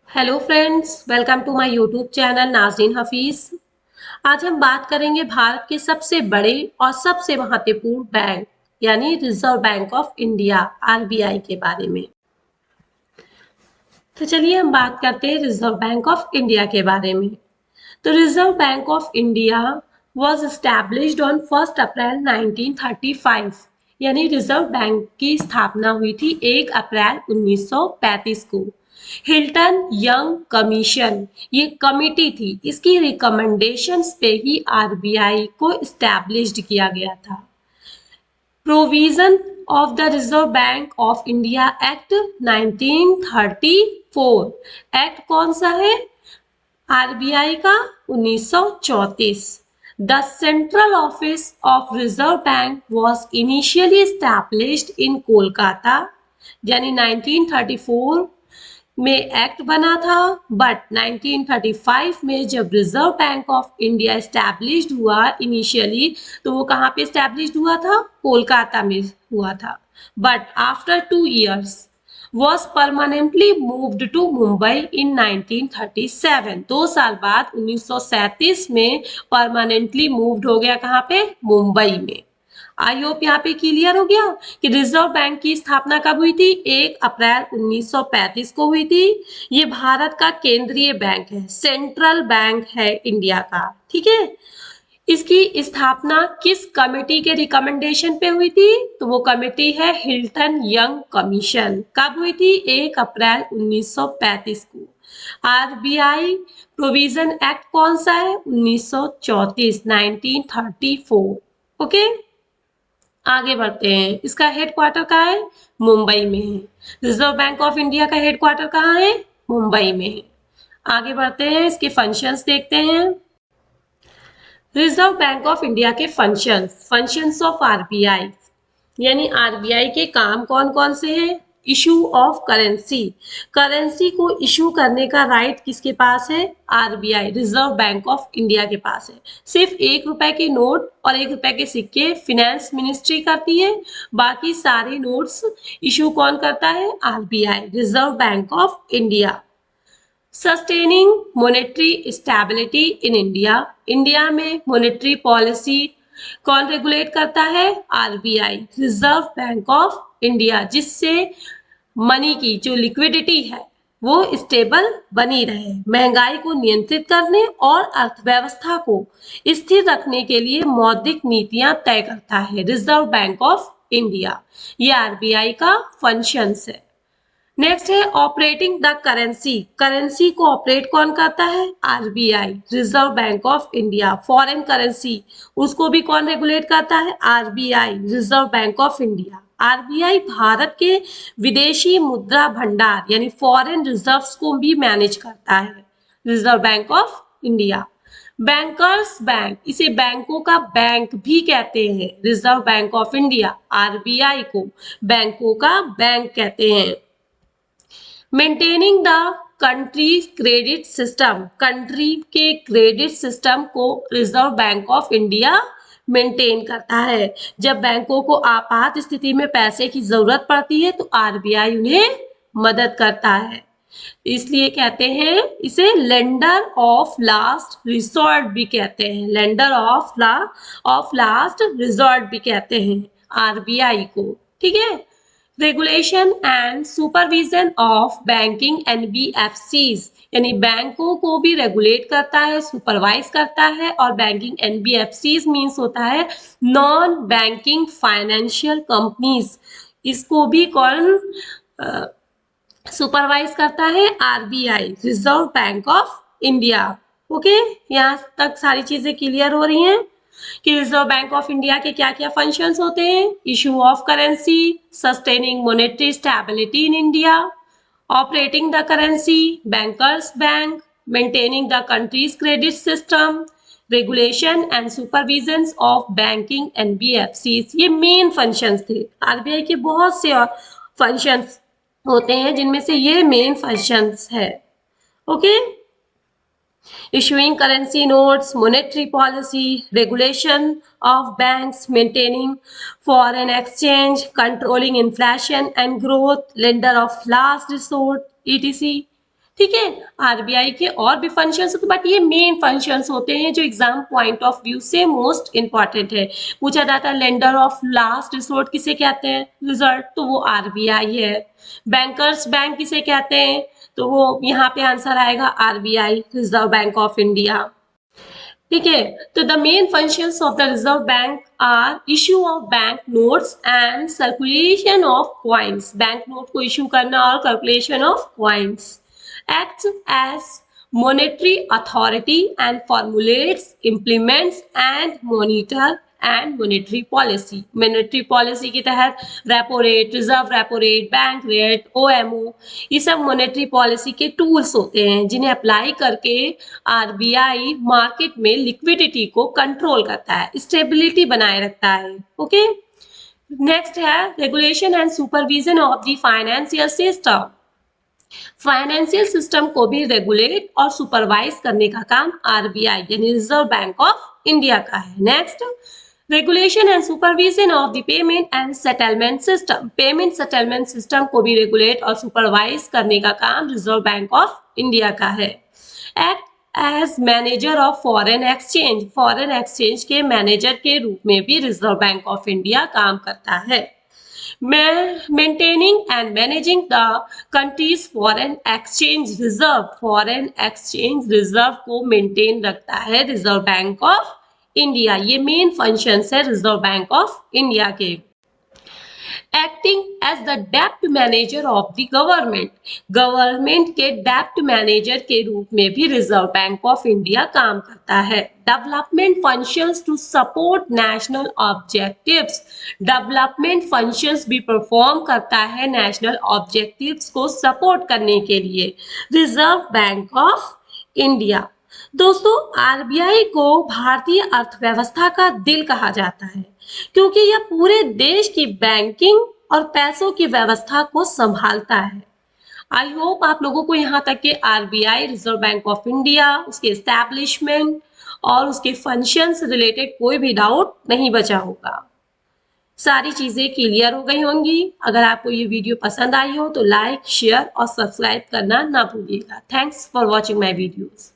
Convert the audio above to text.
Hello friends, welcome to my YouTube channel Nazreen Hafeez. आज हम बात करेंगे भारत के सबसे बड़े और सबसे महत्वपूर्ण बैंक यानी reserve bank of India RBI के बारे में। तो चलिए हम बात करते हैं रिजर्व बैंक ऑफ इंडिया के बारे में। तो reserve bank of India was established on 1 अप्रैल 1935 यानी रिजर्व बैंक की स्थापना हुई थी 1 अप्रैल 1935 को। हिल्टन यंग कमीशन ये कमिटी थी, इसकी रिकमेंडेशंस पे ही आरबीआई को एस्टैब्लिश्ड किया गया था। Provision of the reserve bank of India act 1934 act कौन सा है? आरबीआई का 1934। The central office of reserve bank was initially established in Kolkata यानी 1934 में एक्ट बना था, बट 1935 में जब reserve bank of India established हुआ इनिशियली, तो वो कहाँ पे एस्टैब्लिश्ड हुआ था? कोलकाता में हुआ था। But after 2 years was permanently moved to Mumbai in 1937। 2 साल बाद 1937 में परमानेंटली मूव्ड हो गया कहाँ पे? मुंबई में। आई होप यहाँ पे क्लियर हो गया कि रिजर्व बैंक की स्थापना कब हुई थी? 1 अप्रैल 1935 को हुई थी। ये भारत का केंद्रीय बैंक है, सेंट्रल बैंक है इंडिया का, ठीक है। इसकी स्थापना किस कमेटी के रिकमेंडेशन पे हुई थी? तो वो कमेटी है हिल्टन यंग कमीशन। कब हुई थी? 1 अप्रैल 1935 को। आरबीआई प्रोविजन एक्ट कौन सा है? 1934 1934। ओके, आगे बढ़ते हैं। इसका हेडक्वार्टर कहाँ है? मुंबई में है। रिजर्व बैंक ऑफ इंडिया का हेडक्वार्टर कहाँ है? मुंबई में है। आगे बढ़ते हैं, इसके फंक्शंस देखते हैं। रिजर्व बैंक ऑफ इंडिया के फंक्शंस ऑफ आरबीआई यानी आरबीआई के काम कौन कौन से हैं? इशू ऑफ करेंसी, करेंसी को इशू करने का राइट किसके पास है? RBI reserve bank of India के पास है। सिर्फ 1 रुपए के नोट और 1 रुपए के सिक्के फिनेंस मिनिस्ट्री करती है, बाकी सारे नोट्स इशू कौन करता है? RBI reserve bank of India. Sustaining monetary stability in India, India में मॉनेटरी पॉलिसी कौन रेगुलेट करता है? RBI reserve bank of India, जिससे मनी की जो लिक्विडिटी है वो स्टेबल बनी रहे, महंगाई को नियंत्रित करने और अर्थव्यवस्था को स्थिर रखने के लिए मौद्रिक नीतियां तय करता है रिजर्व बैंक ऑफ इंडिया। ये आरबीआई का फंक्शंस है। नेक्स्ट है ऑपरेटिंग द करेंसी, करेंसी को ऑपरेट कौन करता है? RBI reserve bank of India. Foreign currency उसको भी कौन रेगुलेट करता है? RBI reserve bank of India. RBI Bharat के विदेशी मुद्रा भंडार यानी फॉरेन रिजर्व्स को भी मैनेज करता है reserve bank of India. Bankers bank, इसे बैंकों का बैंक भी कहते हैं reserve bank of India. RBI को बैंकों का बैंक कहते हैं। Maintaining the country credit system, country के क्रेडिट सिस्टम को reserve bank of India maintain करता है। जब बैंकों को आपात स्थिति में पैसे की जरूरत पड़ती है तो आरबीआई उन्हें मदद करता है, इसलिए कहते हैं इसे लेंडर ऑफ लास्ट रिसोर्ट भी कहते हैं, लेंडर ऑफ लास्ट रिसोर्ट भी कहते हैं आरबीआई को, ठीक है। Regulation and supervision of banking NBFCs यानी बैंकों को भी रेगुलेट करता है, सुपरवाइज करता है। और बैंकिंग एनबीएफसीज मींस होता है नॉन बैंकिंग फाइनेंशियल कंपनीज, इसको भी कौन सुपरवाइज करता है? RBI reserve bank of India. Okay, यहाँ तक सारी चीजें क्लियर हो रही हैं कि रिजर्व बैंक ऑफ इंडिया के क्या क्या फंक्शंस होते हैं? Issue of currency, sustaining monetary stability in India, operating the currency, bankers bank, maintaining the countries credit system, regulation and supervision of banking NBFCs. ये मेन फंक्शंस थे। RBI के बहुत से फंक्शंस होते हैं जिनमें से ये मेन फंक्शंस है। Okay, issuing currency notes, monetary policy, regulation of banks, maintaining foreign exchange, controlling inflation and growth, lender of last resort, etc. ठीक है। आरबीआई के और भी फंक्शंस होते, बट ये मेन फंक्शंस होते हैं जो एग्जाम पॉइंट ऑफ व्यू से मोस्ट इंपॉर्टेंट है। पूछा जाता है लेंडर ऑफ लास्ट रिसोर्ट किसे कहते हैं, रिजल्ट, तो वो आरबीआई है। बैंकर्स बैंक किसे कहते हैं, तो वो यहाँ पे आंसर आएगा RBI, reserve bank of India. ठीक है। तो the main functions of the reserve bank are issue of bank notes and circulation of coins, bank note को इशू करना और calculation of coins. acts as monetary authority and formulates, implements and monitor and monetary policy। monetary policy के तहत repo rate, reserve repo rate, bank rate, OMO, ये सब monetary policy के tools होते हैं जिन्हें अप्लाई करके आरबीआई मार्केट में लिक्विडिटी को कंट्रोल करता है, स्टेबिलिटी बनाए रखता है। ओके, नेक्स्ट है regulation and supervision of the financial system. Financial system को भी रेगुलेट और सुपरवाइज करने का काम आरबीआई यानी रिजर्व बैंक ऑफ इंडिया का है। Next, regulation and supervision of the payment and settlement system. Payment settlement system को भी रेगुलेट और सुपरवाइज करने का काम रिजर्व बैंक ऑफ इंडिया का है। Act as manager of foreign exchange, foreign exchange के मैनेजर के रूप में भी रिजर्व बैंक ऑफ इंडिया काम करता है। maintaining and managing the country's foreign exchange reserve, foreign exchange reserve को मेंटेन रखता है रिजर्व बैंक ऑफ इंडिया। ये मेन फंक्शंस है रिजर्व बैंक ऑफ इंडिया के। एक्टिंग एज द डेप्ट manager of the government, government के डेप्ट मैनेजर के रूप में भी रिजर्व बैंक ऑफ इंडिया काम करता है। Development functions to support national objectives, development functions भी परफॉर्म करता है नेशनल ऑब्जेक्टिव्स को सपोर्ट करने के लिए रिजर्व बैंक ऑफ इंडिया। दोस्तों, आरबीआई को भारतीय अर्थव्यवस्था का दिल कहा जाता है क्योंकि यह पूरे देश की बैंकिंग और पैसों की व्यवस्था को संभालता है। आई होप आप लोगों को यहाँ तक के RBI, reserve bank of India, उसके एस्टैब्लिशमेंट और उसके फंक्शन से रिलेटेड कोई भी डाउट नहीं बचा होगा। सारी चीजें क्लियर हो गई होंगी। अगर आपको ये वीडियो पसंद आई हो तो लाइक, शेयर और सब्सक्राइब करना ना भूलिएगा। Thanks for watching my videos.